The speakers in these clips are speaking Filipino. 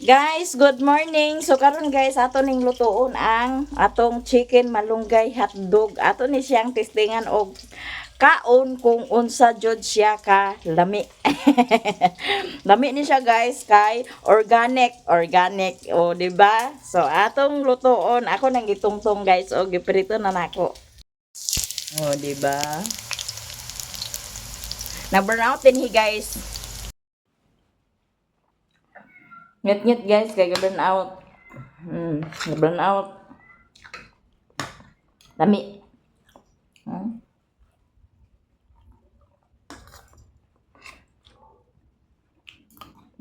Guys, good morning. So karon guys, ato ning lutoon ang atong chicken malunggay hotdog. Ato ni siyang testingan og kaon kung unsa jud siya ka lami. Lami ni siya guys kay organic. O di ba? So atong lutoon, ako nang gitungtong guys o giprito na nako. O di ba? Na burnout din hi guys. Ngit-ngit guys, kay burn out. Burn out. Lami. Hmm.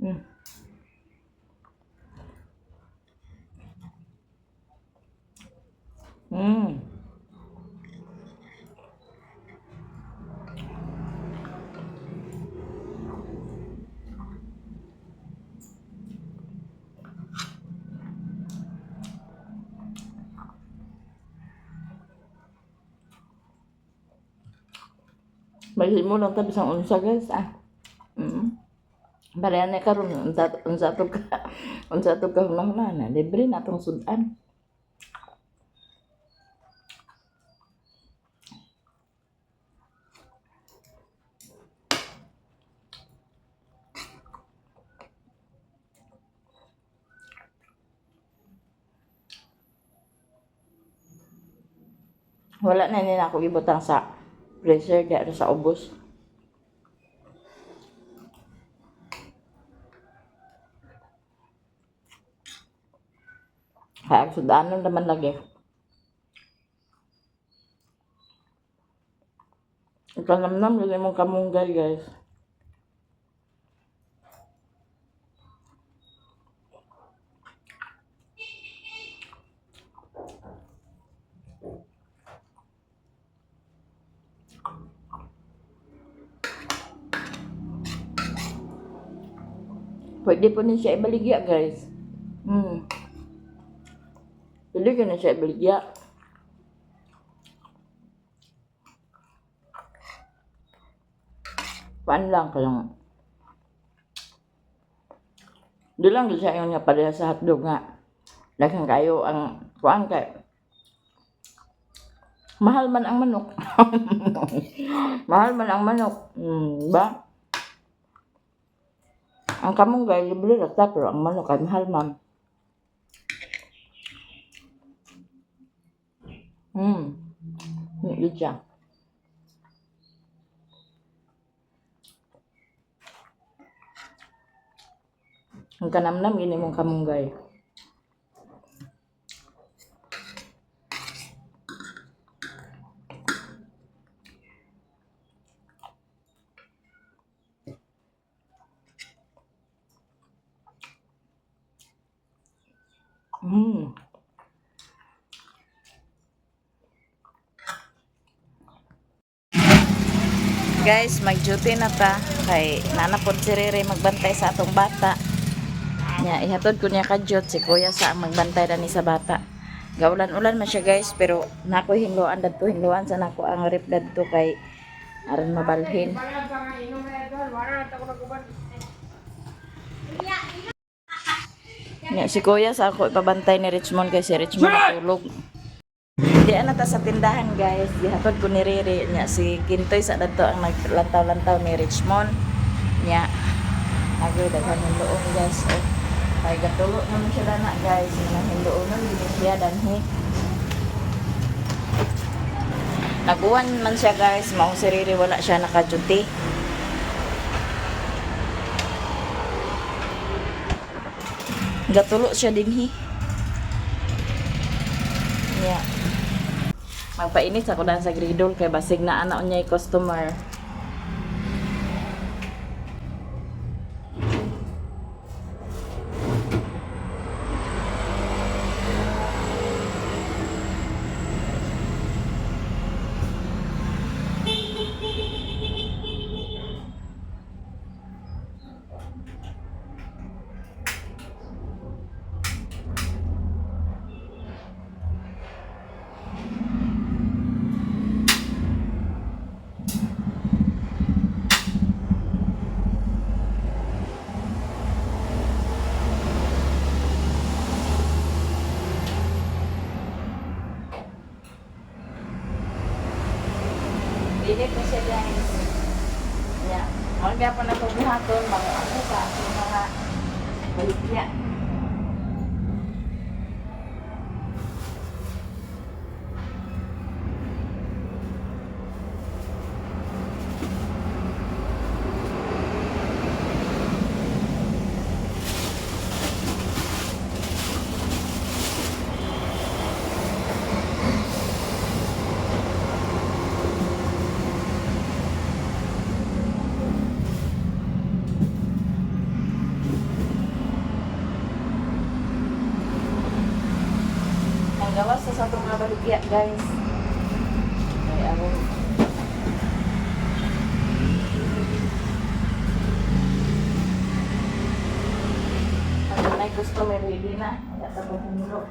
Mm. Mm. Mahimo lang ta bisang unsa guys Mm. Bariyan na karon unsa to ka unsa to ka hunahuna na libre na tong sudan. Wala na nila ako ibutang sa freezer diya sa ubos. Kaya sudanon naman lagi. Ikanamnam yun mong kamunggay guys. Pwede po ni siya ibaligya guys. Pwede ka na siya ibaligya. Paan lang ka lang. Di lang siya yung nga pareha sa hotdog nga. Daghang kayo ang kuan kay mahal man ang manok. Mahal man ang manok. Ba? Ang kamunggay libre ra ta pero ang manok ay mahal man. Hindi siya. Ang kanamnam gini mong kamunggay. Guys, mag-duty na ta kay nanapod si Rere magbantay sa atong bata. Nya ihatod ko niya ka-jut si kuya sa ang magbantay na ni sa bata. Gaulan-ulan man siya guys pero nako hinluan dadto hinluan sa nako ang rip dadto kay aron mabalhin. Nya si kuya sa ako ipabantay ni Richmond kay si Richmond natulog. Di ana ta sa tindahan guys, gihatod ko ni Riri nya si Kintoy sa dadto ang naglantaw-lantaw ni Richmond. Nya agay daghan ng luong guys. Ay gatulo naman siya dana guys, nang hinluonon gini siya danhi. Naguwan man siya guys, mao si Riri wala siya naka-duty. Gatulo siya dinhi. Nya magpainit ako dan sa gridol kay basig na ana unyay customer. Init na siya guys. Yeah. Mga pa na pagbuhaton, mga ano pa, mga balikya. Ang gawas sa itong mga balikya guys. Ay, ako. Ang may customer ready na. Wala tapos nilo.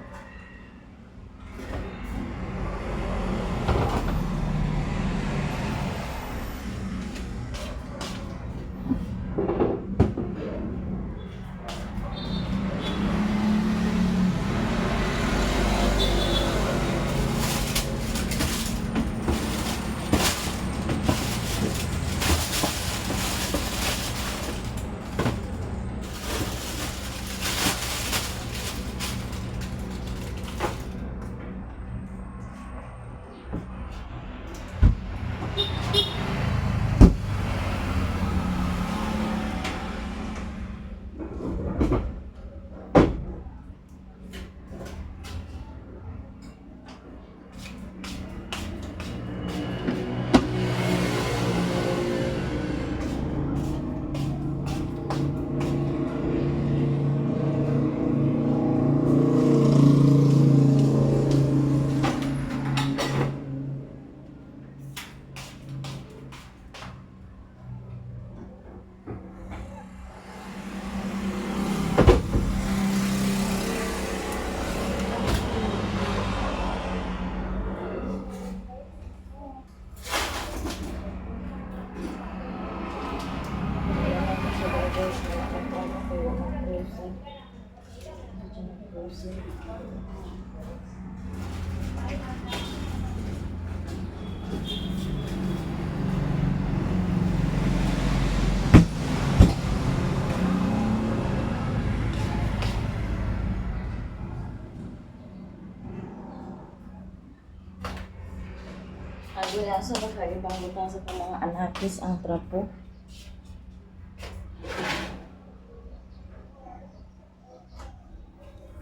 Agulasa na kayo bago ta sa mga anakis ang trapo.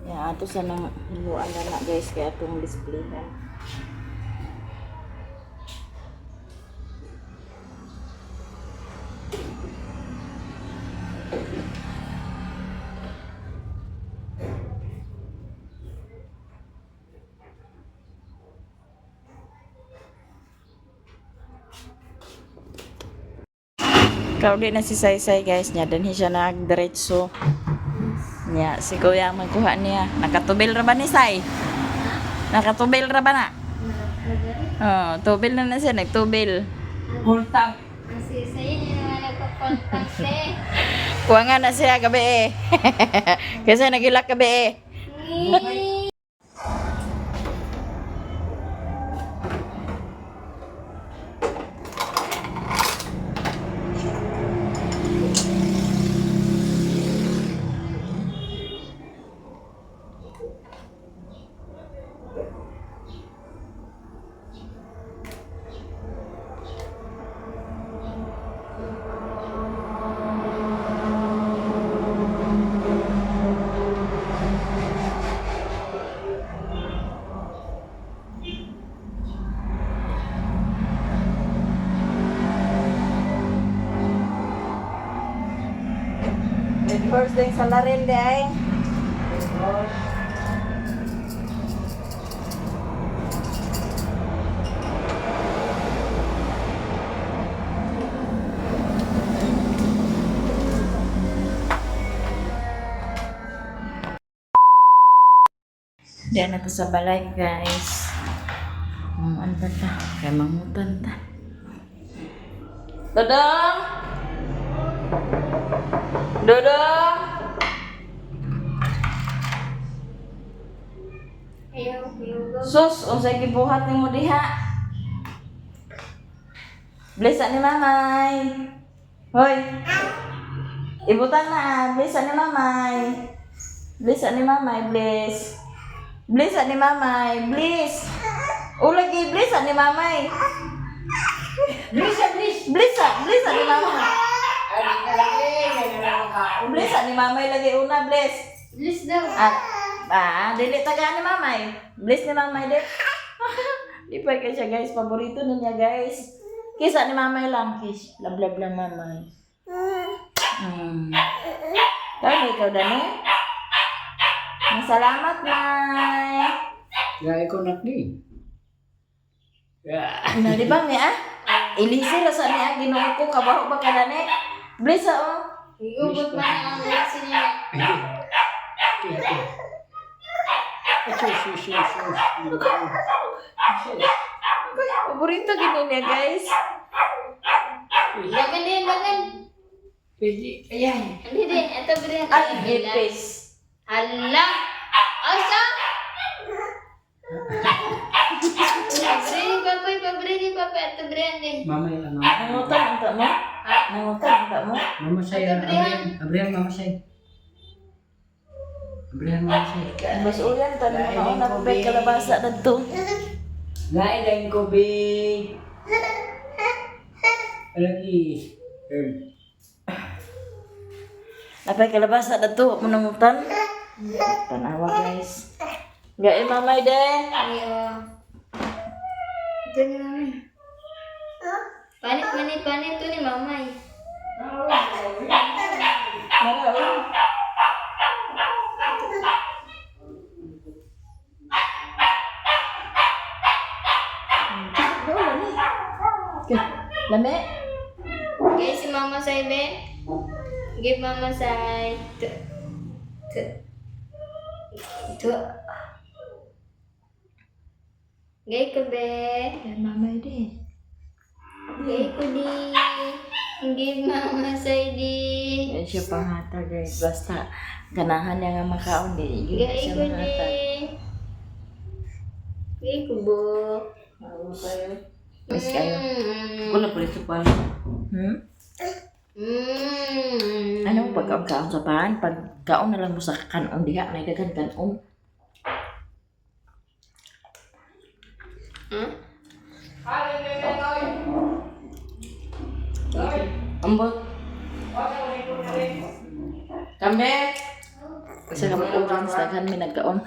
Ya, ato sa nang hiluan na guys kaya itong display na. Kauli na si Saysay guys niya, dan siya nagdiretso. Niya, si Kuya ang magkuha niya. Nakatubil ra ba ni Say? Nakatubil ra ba na? Oh, tubil na siya, nagtubil. Full tank. Kasi sa'yo niya nagpa-contact eh. Kuha nga na siya gabi eh. Kasi nagilak gabi eh. First day sa Laril di ay. Diyan na to sa balay guys. Ano ba ta? Kaya mangutan ta. Dodong! Dodong! Ayaw, ayaw. Sus, unsay gibuhat nimo diha? Bless ni mamay. Hoy. Ibutan na. Bless ni mamay. Bless ni mamay. Bless. Bless ni mamay. Bless. O lagi bless ni mamay. Bless. Bless ni mamay. Ay, di ka lagi. Ganyan ka. Bless ni mamay lagi una bless. Please daw. Dili taga ni mamay. Bless ni mamay din. Di pa kaya siya guys, paborito niya guys. Kisa ni mamay lang, kiss. Love mamay. Kau ikaw dani. Masalamat nay. Gaya ko nak ni. Nah, di ba niya? Ilisi rasa niya Ginoo ko kabaho ba ka dani? Bless oh. Igubot man ang lesson niya. Paborito gini niya guys. Dagan din, dagan. Pwede. Ayan. Hindi din, ito brin. Ay, gipis. Hala! Asa? Brini papa, ito brin. Mamay lang. Nangutan ang ta mo? Ha? Nangutan ang ta mo? Mama saya. Abrihan mama saya. Abrihan mama saya. Bas uyan tan mo na pabay kalabasa dadto. Gaya din ko be. Lagi. Napay kalabasa dadto mo nangutan. Tanawa guys. Gaya mamay de. Ayo. Ito ni mami. Panit to ni mamay. Lame. Guys, si mama say be. Give mama say. Tu. Gay ko be. Yan mamay de. Gay ko di. Give mama say di. Yan siya pangata guys. Basta ganahan niya nga makaon di. Gaya Gay siya ko di. mangata. Gay ko bo. Ano kayo? Mas kayo. Kuna pala sa pan. Ano pagkaon sa paan? Pagkaon na lang mo sa kanon diha na dagan kanon. Ambot. Kami. Sa kamay orange daghan mi nagkaon.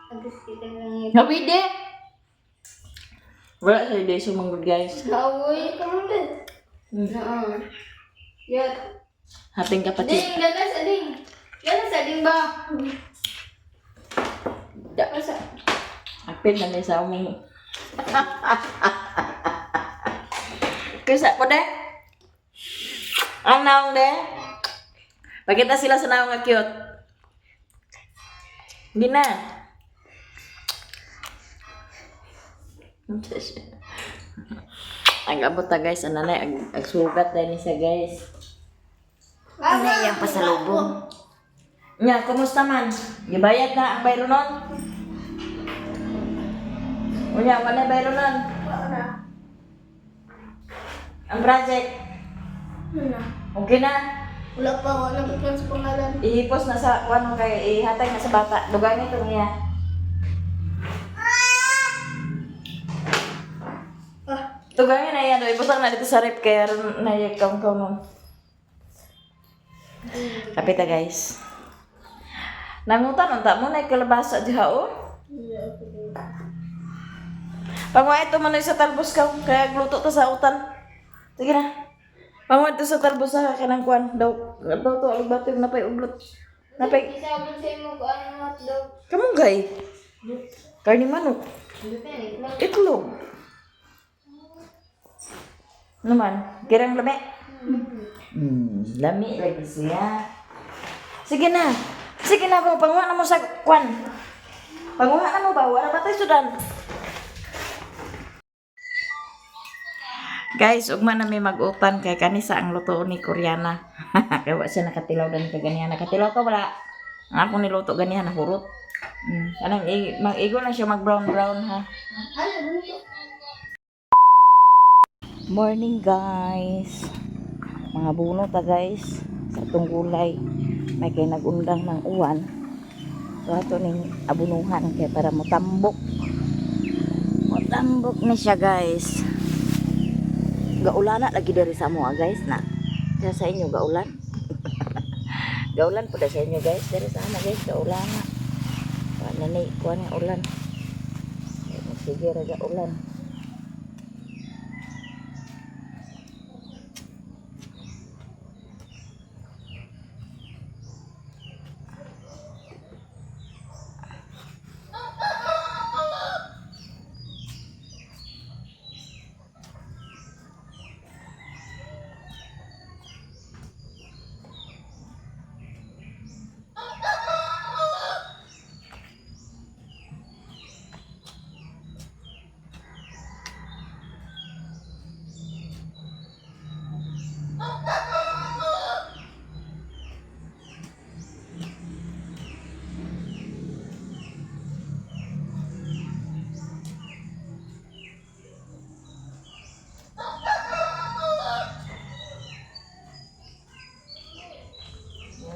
Agad kita lang Happy day. Wala sa day sumanggod guys. Hawoy, kamu din. Yat. Hating kapatid. Ding, ganas ading. Ganas ading ba? Masa? Apil na may sa mo. Kisa ko de. Ang naong de. Pakita sila sa naong nga cute. Hindi na. Ang abot ta guys, ano na, ang sugat na ni siya guys. Ano yung pasalubong? Nya, kumusta man? Gibayad na ang bayro nun? Unya, wala bayro nun? Ang project? Okay na? Wala pa, wala pa plan sa pangalan. Ihipos na sa, ano kay, ihatay na sa bata. Dugay nito niya. Tugangin na yan, ibutang na dito sa rep kaya nayakaw nun. Kapita guys. Nangutan, unta mo na ikalabasa diha o. Pangwa ito man sa talbos ka, kaya gluto to sa utan. Sige na. Pangwa ito sa talbos sa kanang kuan. Daw to, albatog na pa'y uglot. Napay, Isabon sa imo ko ano hotdog. kamong gay? Karni manok. Itlog. Naman, kirang lami. Lami lagi siya. Sige na. Sige na po, panguha na mo sa kwan. Panguha na mo ba? Wala ba tayo sudan? Guys, ugma na may mag-utan kay kanisa ang luto ni Koreana. Kaya wa siya nakatilaw dan kaganihan. Nakatilaw ka wala? Ang ako niluto ganihan na hurot. Kanang mag-igo lang siya mag-brown ha. Ano, Morning guys. Mga buno ta guys sa itong gulay. May kay nagundang ng uwan. So ato ning abunuhan kay para motambok. Motambok ni siya guys. Gaulana lagi dari sa moa guys na. Kaya sa inyo gaulan. Gaulan po sa inyo guys. Dari sa mo guys gaulana. Nanay kuan nga ulan. Sige raga ulan.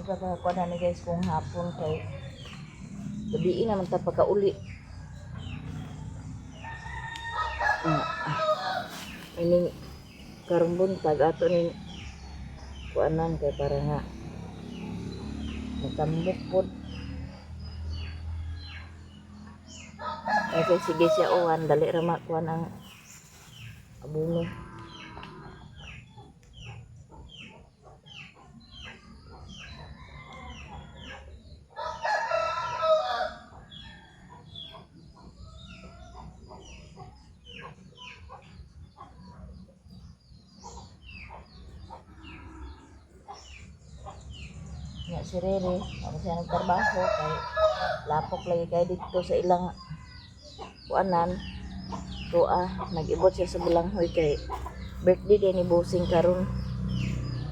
Pagkakuha na guys kung hapon kay gabiin naman ta pagkauli. Ini karong buntag ato ning kuanan kay para nga matambok pod. Kay sige siya uwan dali ra makuan ang abuno. Nya si Rere, ako siya nagtrabaho kay lapok lagi kay dito sa ilang kuanan. So nag-ibot siya sa Bulanghoy kay birthday din ni Busing karon.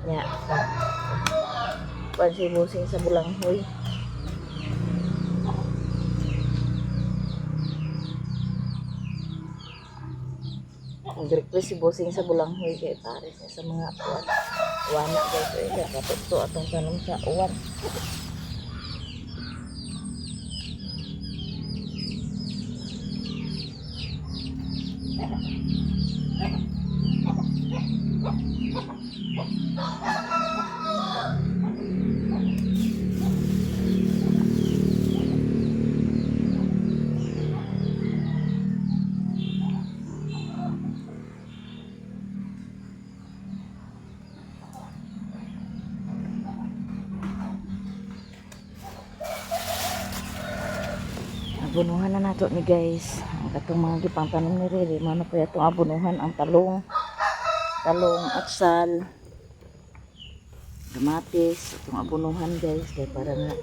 Nya kuan si Busing sa Bulanghoy. Nag-request si Busing sa Bulanghoy kay pares niya sa mga kuan. Wana guys, eh, kapito atong tanong sa uwan. Abunuhan na nato ni guys. Ang katong mga gipang tanom ni Riri, mano pa itong abunuhan ang talong, atsal, kamatis, itong abunuhan guys kay para nga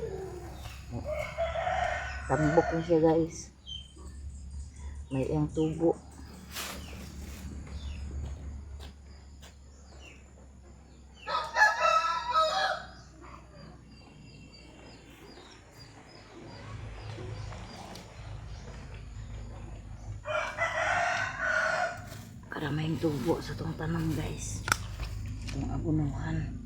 tambok na siya guys. May iyang tubo. Karamay tubo sa itong tanong guys. Itong abunuhan.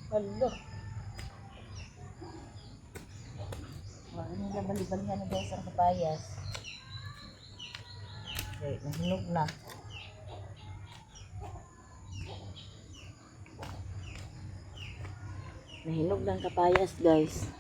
Hello. Wala nila balibalihan na guys ang kapayas. Okay, nahinog na. Nahinog ng kapayas guys.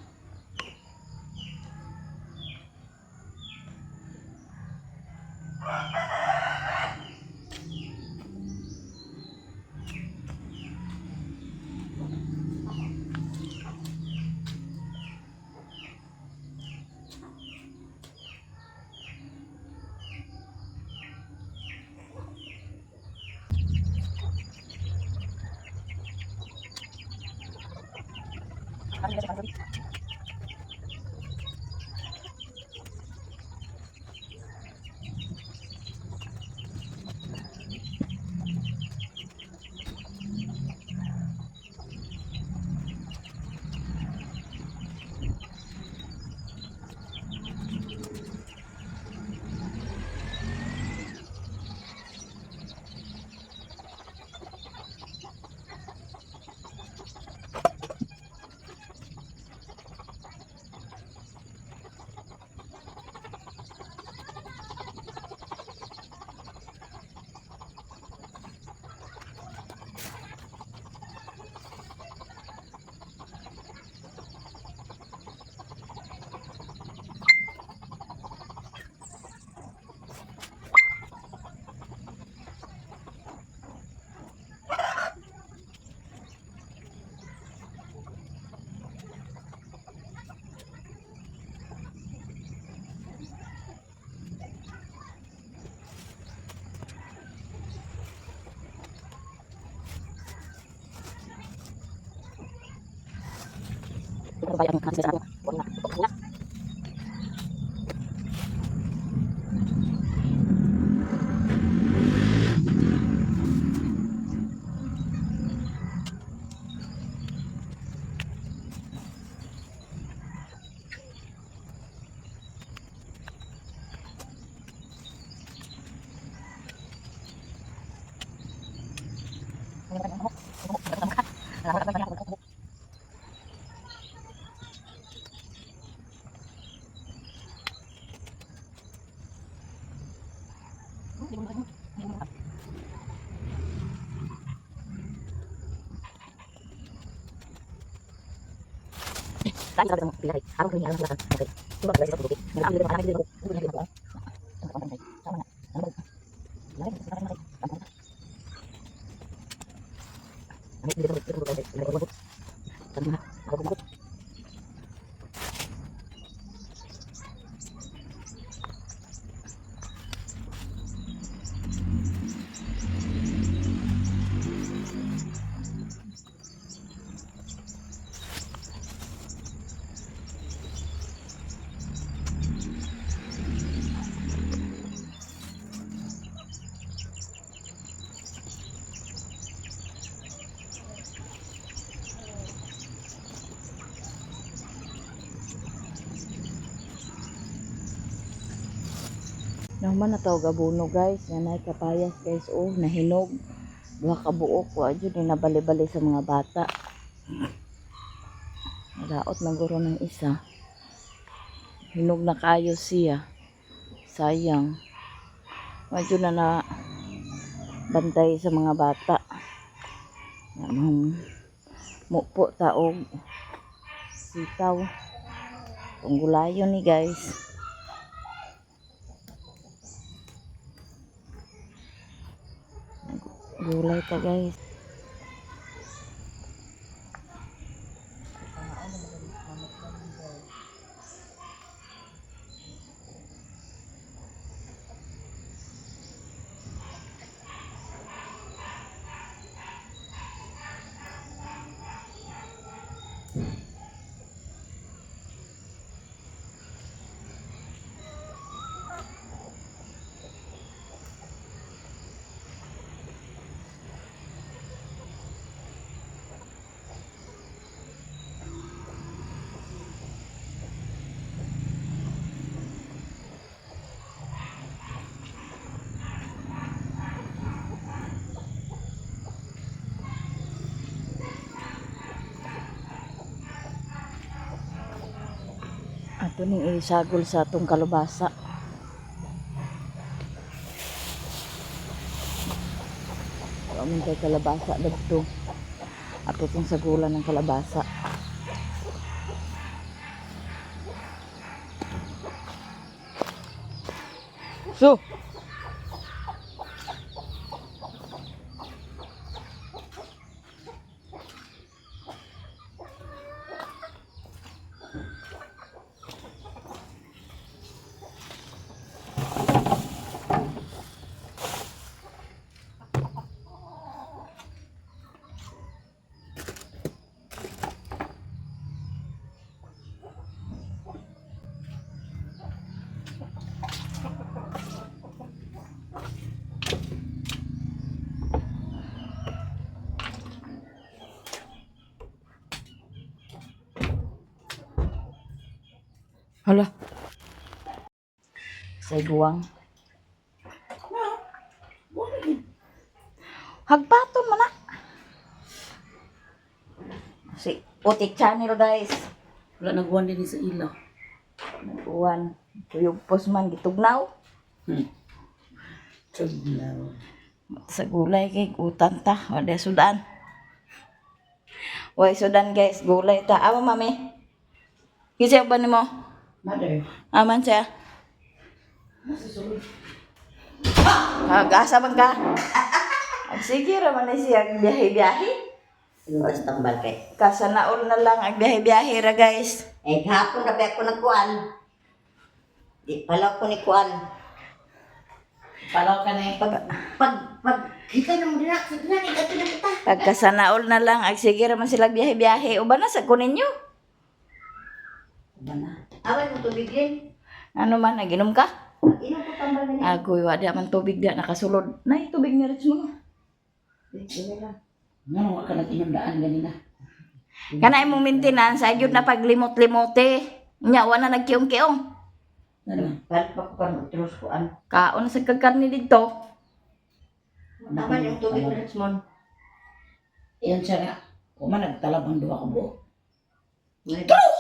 Naman na tawag abono guys, nanay kapayas guys, oh nahinog. Duha ka buok wa jud ni nabali-bali sa mga bata. Nadaot na guro ng isa. Hinog na kayo siya. Sayang. Wa jud na bantay sa mga bata. Mupo taog sitaw. Tunggulayon ni guys. Gulay ta guys. Ato ning isagol sa atong kalabasa. Amin kay kalabasa dagto. Ato tong sagulan ng kalabasa. So, Hala. Say guwang. Hagpaton man na. Si Putik Channel guys. Wala nagwan din sa ilaw. Uwan. Tuyog pos man gitugnaw. Tugnaw. Sa gulay kay utan ta. Wala sudan. Way sudan guys. Gulay ta. Awa mami. Kisa ba ni mo? Mother. Aman siya. Asa bang ka? Sige raman na siya biyahe-biyahe. Luwas tambal kay. Kasanaol na lang ang biyahe-biyahe ra guys. Eh, kahapon na ba ako nagkuhan? Di pala ko ni kuhan. Palaw ka na eh. Pag kita nang dinak sa dinan, ikaw na kita. Pagkasanaol na lang ang sige raman sila biyahe-biyahe. Uba na sa kunin nyo. Ba na? Awan mo tubig din. Ano man, naginom ka? Inom ko tambal na niya. Agoy, wala man tubig da, nakasulod. Nay, tubig ni Rich mo. Sige lang. Nga, wala ka nag-inundaan ganina. Kana imong maintenance, ayod na paglimot-limote. Nya, wala na nagkiong-kiong. Ano? Balik pa ko pa terus kuhan. Kaon sa kagkarni dito. Awan yung tubig na Richmond. Iyan siya nga. Kung man nagtalab ang duwa ka buo.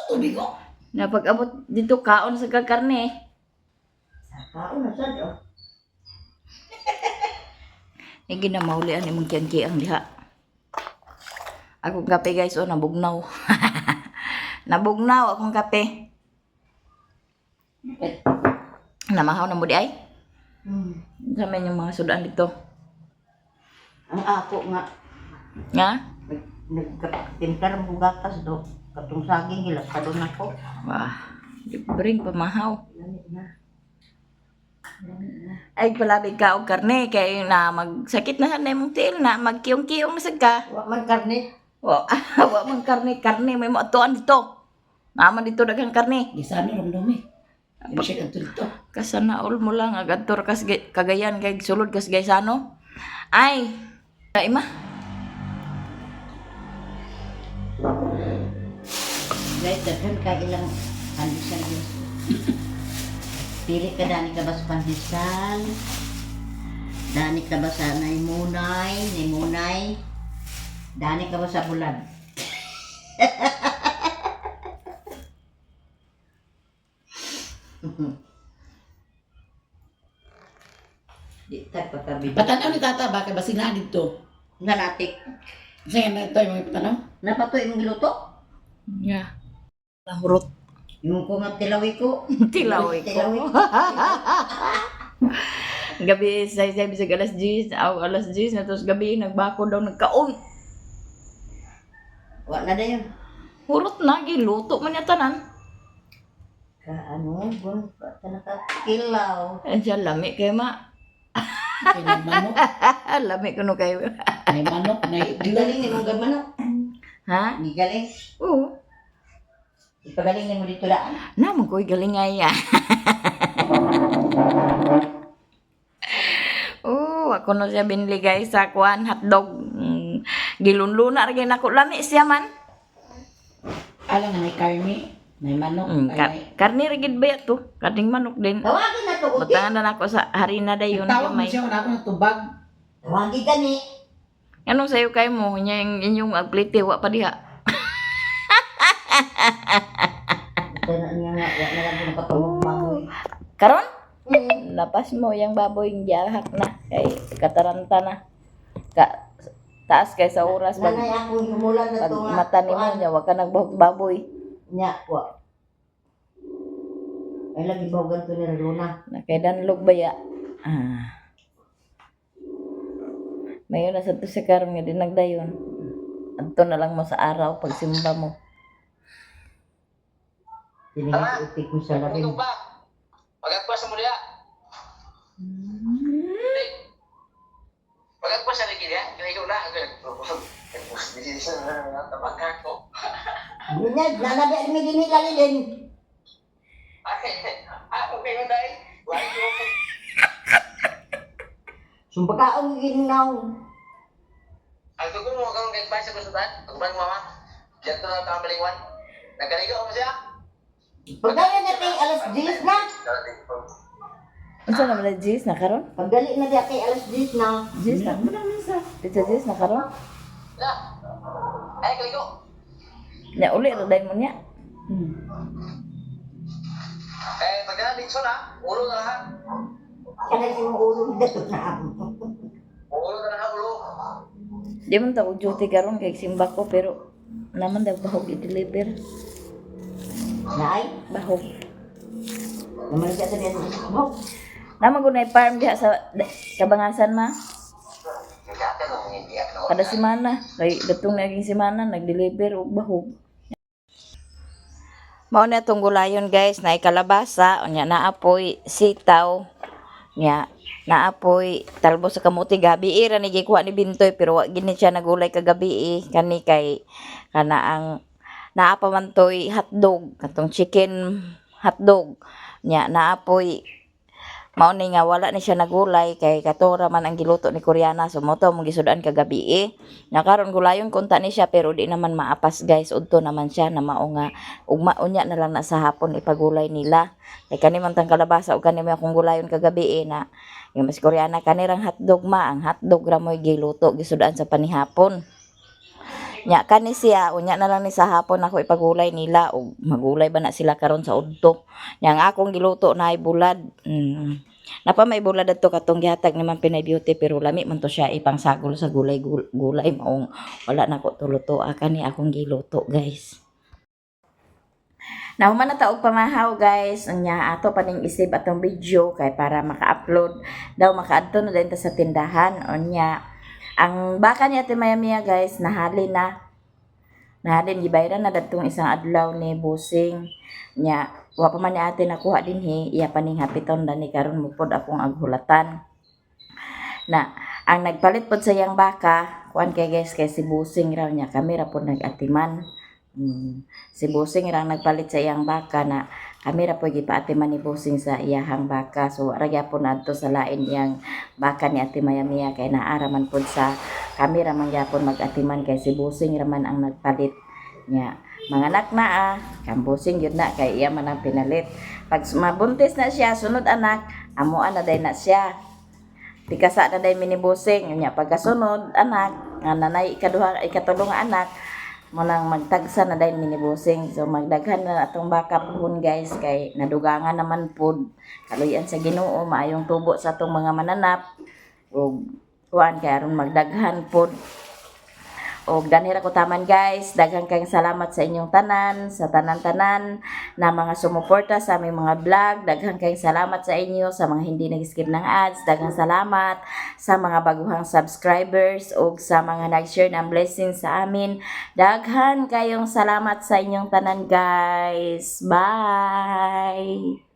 Tubig ko! Na pag-abot dito, kaon sa kagkarni. Kaon na sad oh. Hindi na maulian imong kiang-kiang diha. Akong kape guys, oh, nabugnaw. Nabugnaw akong kape. Namahaw na mo di ay? Sa men yung mga sudan dito. Ang ako nga Nga? nagtimplar mo gatas do. Katong saging gilas pa doon ako. Wah, bring pamahaw. Lamig na. Ay, palabig ka og karne kay na magsakit na sa imong tiil na magkiyong-kiyong na sad ka. Wa man karne. Wa wa man karne may mo atuan dito. Naman dito daghang karne. Di sana ramdami. Hindi siya kanto dito. Kasanaol mo lang agadtor kas Cagayan kay sulod kas Gaisano. Ay, ay ma. Guys, daghan ka ilang pandesal yun. Pili ka dani ka ba sa pandesal? Dani ka ba sa naimunay? Dani ka ba sa bulan? Di tagpagkabit. Patanaw ni tata, bakit ba sila dito? Nanatik. Sige na ito yung mga patanaw. Napatoy mong giluto? Yeah. Lahurot. Yung ko nga tilawi ko. Tilawi ko. Tilawi. Gabi say bisag alas 10, alas 10 na tos gabi nagbako daw nagkaon. Wa na dayon. Hurot na giluto man ya tanan. Ka ano, bun, ka nakakilaw. Ay siya lami kay ma. Kaya may manok. Lami ko no kayo. May manok. May Gigaling ni mong gamano. Ha? Gigaling. Oo. Ipagaling ni mo dito daan. Naman ko'y galingay ya. Oh, ako na siya binili guys sa kuan hotdog. Gilunluna rin ako lami siya man. alam na may karne. May manok. Karni rigid ba to? Karning manok din. Tawagin na to, uti. Butangan na ako sa harina dayon Tawag mo gamay. siya wala ako ng tubag. Tawagin ka ni. Anong sayo kay mo? Inyong agplite, wa pa diha. Ito na niya nga, wa na lang ko napatulog baboy. Karon? Lapas mo yung baboy yung diyahak na. Kay kataranta na. Taas kay sa oras. Pag, Nanay akong humulan na pag to nga. matanim mo niya, wag ka nagbaboy. Nya, wa. Ay lagi bawagan to ni Luna. Nakaidanlog ba ya? Ah. Mayon na sa to si karon nga din nagdayon. Adto na lang mo sa araw pag simba mo. Tinigis utik mo sa labing. Pagagpas mo niya. Pagagpas sa ligid ya, kaya na. Hindi sa tabak ko. Bunyag, nanabi at may ginikali din. Ako kayo dahil. Wala ko. Sumpakaong ginaw. Ang tugon mo kang kagpas sa kusutan. Tugon mama. Diyan to na tambalingwan. Nagkaligaw mo siya. Pagdali na kay alas 10 na. Unsa naman na Jis na karon? Pagdali na diya kay alas 10 na. Jis na. Dito Jis na karon. Ay, kaliko. Nya uli ra day mo niya. Pagka dito na, ulo na lahat. Kanay si mong ulo dito na. Ulo na lahat, ulo. Di man ta og duty karon kay simba ko pero naman daw bahog i-deliver. Nay, Bahog. naman siya sa niya sa mo. Naman ko na farm diha sa Kabangasan ma. Dati mo hindi ako. Kada semana, kay datong naging semana nag-deliver og bahog. Mao na tong gulayon guys, na kalabasa, unya naapoy sitaw, nya naapoy talbos sa kamuti gabi ra ni gikuha ni Bintoy pero wa gini siya nagulay kagabi kani kay kana ang naapamantoy hotdog, katong chicken hotdog, nya naapoy mao ni nga wala ni siya nagulay kay katora man ang giluto ni Koreana so mo to mong gisudan kagabi na karon gulayon kunta ni siya pero di naman maapas guys udto naman siya na mao nga ugma unya na lang na sa hapon ipagulay nila kay kani man tang kalabasa ug kani man akong gulayon kagabi na yung mas Koreana kanirang hotdog ma ang hotdog ra mo'y giluto gisudan sa panihapon nya kani siya unya na lang ni sa hapon ako ipagulay nila ug magulay ba na sila karon sa udto nya ang akong giluto na ay bulad napa may bulad adto katong gihatag naman Pinay Beauty pero lami man to siya ipangsagol sa gulay maong wala na ko tuluto kani akong giluto guys. Now man na taog pamahaw guys unya ato pa ning isip atong video kay para maka-upload daw makaadto na din ta sa tindahan unya ang baka ni Ate Maya guys nahalin gibayran na datong isang adlaw ni Busing nya wa pa man ni ate nakuha dinhi iya paning hapiton dani karon mupod akong aghulatan na ang nagpalit pod sa iyang baka kuan kay guys kay si Busing raw nya kami ra pod nag-atiman si Busing ra nagpalit sa iyang baka na kami ra pod gipaatiman ni Busing sa iyahang baka so ra gyapon adto sa lain iyang baka ni Ate Maya kay naara man pod sa kami ra man gyapon mag-atiman kay si Busing ra man ang nagpalit nya mga anak na kang Busing yun na kay iya man ang pinalit pag mabuntis na siya sunod anak amuan na day na siya pikasa na day mini Busing nya pagkasunod anak nga nanay ikatulong anak mo nang magtagsa na day mini Busing so magdaghan na atong baka puhon guys kay nadugangan naman pud kaluyan sa Ginoo maayong tubo sa atong mga mananap ug kuan kay aron magdaghan pud og danira ko taman guys daghang kayong salamat sa inyong tanan sa tanan-tanan na mga sumuporta sa aming mga vlog daghang kayong salamat sa inyo sa mga hindi nag-skip ng ads daghang salamat sa mga baguhang subscribers og sa mga nag-share ng blessings sa amin daghang kayong salamat sa inyong tanan guys bye.